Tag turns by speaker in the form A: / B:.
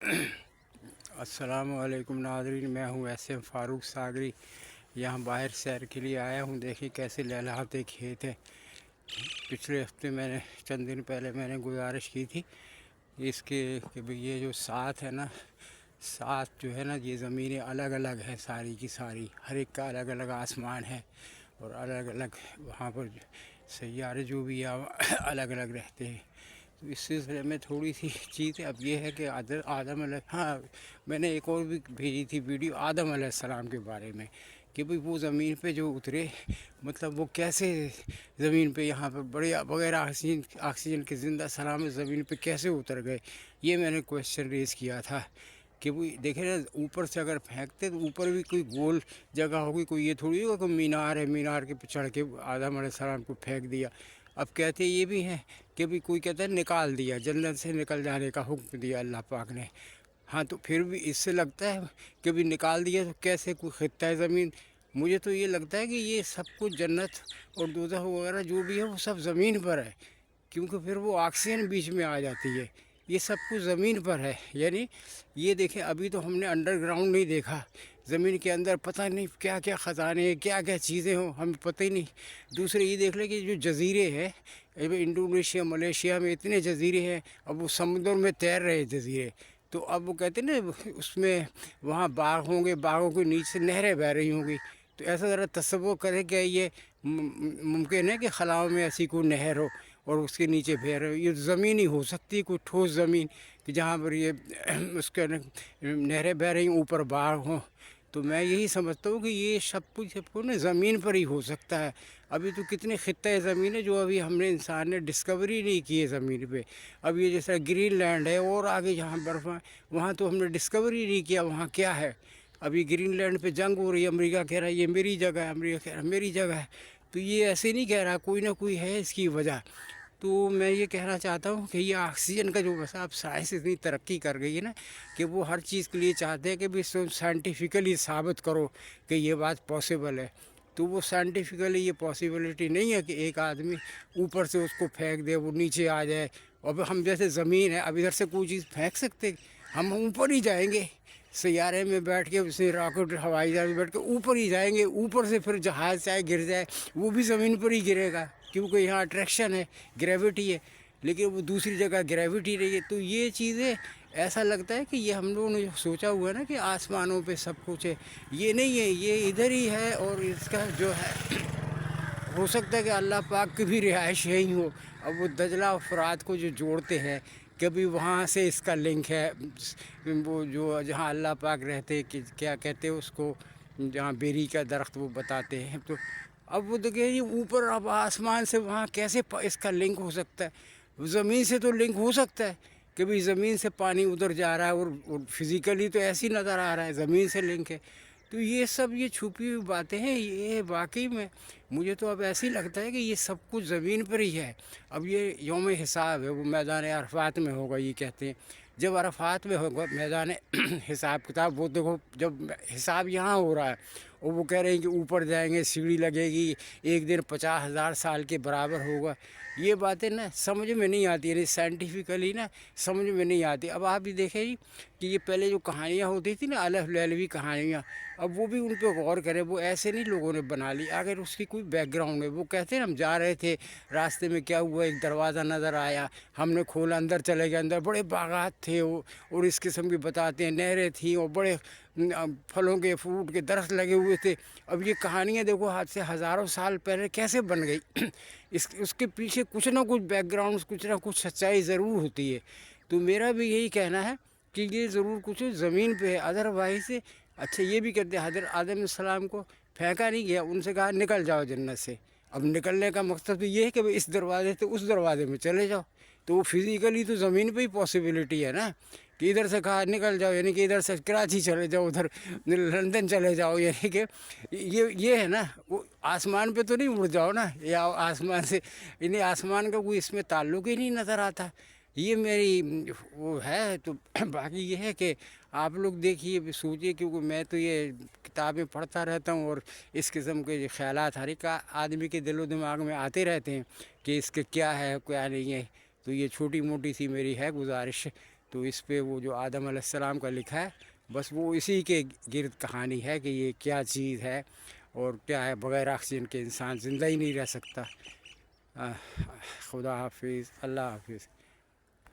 A: अस्सलामुअलैकुम नाज़रीन, मैं हूँ SM फ़ारूक सागरी। यहाँ बाहर सैर के लिए आया हूँ। देखिए कैसे लहलहाते खेत हैं। पिछले हफ्ते मैंने चंद दिन पहले मैंने गुजारिश की थी इसके कि भाई ये जो साथ है ना, साथ जो है ना, ये ज़मीनें अलग अलग है सारी की सारी, हर एक का अलग अलग आसमान है और अलग अलग वहाँ पर सैयारे जो भी अलग अलग रहते हैं। तो इस सिलसिले में थोड़ी सी चीज़ अब ये है कि हाँ, मैंने एक और भी भेजी थी वीडियो आदम अलैहिस्सलाम के बारे में कि भाई वो ज़मीन पे जो उतरे, मतलब वो कैसे ज़मीन पे यहाँ पर बड़े बगैर ऑक्सीजन के ज़िंदा सलामत ज़मीन पे कैसे उतर गए। ये मैंने क्वेश्चन रेज़ किया था कि भाई देखे ना, ऊपर से अगर फेंकते तो ऊपर भी कोई गोल जगह होगी, कोई ये थोड़ी होगा कोई मीनार है, मीनार के पे चढ़ के आदम अलैहिस्सलाम को फेंक दिया। अब कहते ये भी हैं कि भाई कोई कहता है निकाल दिया, जन्नत से निकल जाने का हुक्म दिया अल्लाह पाक ने। हाँ, तो फिर भी इससे लगता है कि भी निकाल दिया तो कैसे कोई खित्ता है ज़मीन। मुझे तो ये लगता है कि ये सब कुछ जन्नत और दोज़ख वगैरह जो भी है वो सब ज़मीन पर है, क्योंकि फिर वो ऑक्सीजन बीच में आ जाती है। ये सब कुछ ज़मीन पर है। यानी ये देखें, अभी तो हमने अंडरग्राउंड नहीं देखा, ज़मीन के अंदर पता नहीं क्या क्या ख़जाने हैं, क्या क्या चीज़ें हों, हमें पता ही नहीं। दूसरे ये देख लें कि जो जज़ीरे हैं, इंडोनेशिया मलेशिया में इतने जज़ीरे हैं, अब वो समुद्र में तैर रहे जज़ीरे। तो अब वो कहते हैं ना, उसमें वहाँ बाग होंगे, बागों के नीचे नहरें बह रही होंगी। तो ऐसा ज़रा तसव्वुर करें कि ये मुमकिन है कि खलाओं में ऐसी कोई नहर हो और उसके नीचे बह रहे हो। ये ज़मीन ही हो सकती है, कोई ठोस ज़मीन कि जहाँ पर ये उसके नहरें बह रही ऊपर बाग हों। तो मैं यही समझता हूँ कि ये सब कुछ आपको ना ज़मीन पर ही हो सकता है। अभी तो कितने खित्ते ज़मीन है जो अभी हमने इंसान ने डिस्कवरी नहीं की है ज़मीन पे। अब ये जैसा ग्रीन लैंड है और आगे जहाँ बर्फ़ है वहाँ तो हमने डिस्कवरी नहीं किया वहाँ क्या है। अभी ग्रीन लैंड पे जंग हो रही है, अमेरिका कह रहा है ये मेरी जगह है, अमेरिका कह रहा है मेरी जगह है। तो ये ऐसे नहीं कह रहा, कोई ना कोई है इसकी वजह। तो मैं ये कहना चाहता हूँ कि ये ऑक्सीजन का जो बस, अब साइंस इतनी तरक्की कर गई है ना कि वो हर चीज़ के लिए चाहते हैं कि भी साइंटिफिकली साबित करो कि ये बात पॉसिबल है। तो वो साइंटिफिकली ये पॉसिबिलिटी नहीं है कि एक आदमी ऊपर से उसको फेंक दे, वो नीचे आ जाए। अब हम जैसे ज़मीन है, अब इधर से कोई चीज़ फेंक सकते, हम ऊपर ही जाएंगे। सैयारे में बैठ के उसे रॉकेट हवाई जहाज़ में बैठ के ऊपर ही जाएंगे, ऊपर से फिर जहाज़ चाहे गिर जाए वो भी ज़मीन पर ही गिरेगा, क्योंकि यहाँ अट्रैक्शन है, ग्रेविटी है। लेकिन वो दूसरी जगह ग्रेविटी नहीं है। तो ये चीज़ें ऐसा लगता है कि ये हम लोगों ने जो सोचा हुआ है ना कि आसमानों पे सब कुछ है, ये नहीं है, ये इधर ही है। और इसका जो है हो सकता है कि अल्लाह पाक की भी रिहाइश यहीं हो। अब वो दजला और फ़ुरात को जो जोड़ते हैं, कभी वहाँ से इसका लिंक है, वो जो जहाँ अल्लाह पाक रहते हैं, कि क्या कहते हैं उसको, जहाँ बेरी का दरख्त वो बताते हैं। तो अब वो देखिए ये ऊपर, अब आसमान से वहाँ कैसे इसका लिंक हो सकता है। ज़मीन से तो लिंक हो सकता है कि भाई ज़मीन से पानी उधर जा रहा है और फिज़िकली तो ऐसे ही नज़र आ रहा है, ज़मीन से लिंक है। तो ये सब ये छुपी हुई बातें हैं, ये वाकई में मुझे तो अब ऐसे ही लगता है कि ये सब कुछ ज़मीन पर ही है। अब ये यौम हिसाब है, वो मैदान अरफात में होगा ये कहते हैं। जब अरफात में होगा मैदान हिसाब किताब, वो देखो जब हिसाब यहाँ हो रहा है और वो कह रहे हैं कि ऊपर जाएंगे, सीढ़ी लगेगी, एक दिन 50,000 साल के बराबर होगा। ये बातें ना समझ में नहीं आती, यानी साइंटिफिकली ना समझ में नहीं आती। अब आप भी देखें जी कि ये पहले जो कहानियाँ होती थी ना, अलफ लैलवी कहानियाँ, अब वो भी उन पर गौर करें, वो ऐसे नहीं लोगों ने बना ली, अगर उसकी कोई बैकग्राउंड है। वो कहते हैं हम जा रहे थे, रास्ते में क्या हुआ, एक दरवाज़ा नज़र आया, हमने खोला, अंदर चले गए, अंदर बड़े बागात थे वो, और इस किस्म की बताते हैं नहरें थी और बड़े फलों के फ्रूट के दरख्त लगे हुए थे। अब ये कहानियाँ देखो आज से हज़ारों साल पहले कैसे बन गई। उसके पीछे कुछ ना कुछ बैकग्राउंड, कुछ ना कुछ सच्चाई ज़रूर होती है। तो मेरा भी यही कहना है कि ये ज़रूर कुछ ज़मीन पे है, अदरवाइज़। अच्छा, ये भी कहते हैं हज़रत आदम सलाम को फेंका नहीं गया, उनसे कहा निकल जाओ जन्नत से। अब निकलने का मकसद तो ये है कि भाई इस दरवाजे से उस दरवाजे में चले जाओ। तो वो फिज़िकली तो ज़मीन पे ही पॉसिबिलिटी है ना कि इधर से कहा निकल जाओ, यानी कि इधर से कराची चले जाओ, उधर लंदन चले जाओ, यानी कि ये है ना, वो आसमान पे तो नहीं उड़ जाओ ना, या आसमान से, यानी आसमान का कोई इसमें ताल्लुक़ ही नहीं नज़र आता। ये मेरी वो है। तो बाकी ये है कि आप लोग देखिए, सोचिए, क्योंकि मैं तो ये किताबें पढ़ता रहता हूँ और इस किस्म के ख़यालात हर एक आदमी के दिलो दिमाग में आते रहते हैं कि इसके क्या है क्या नहीं है। तो ये छोटी मोटी सी मेरी है गुजारिश تو اس پہ وہ جو آدم علیہ السلام کا لکھا ہے بس وہ اسی کے گرد کہانی ہے کہ یہ کیا چیز ہے اور کیا ہے، بغیر آکسیجن کے انسان زندہ ہی نہیں رہ سکتا۔ خدا حافظ، اللہ حافظ۔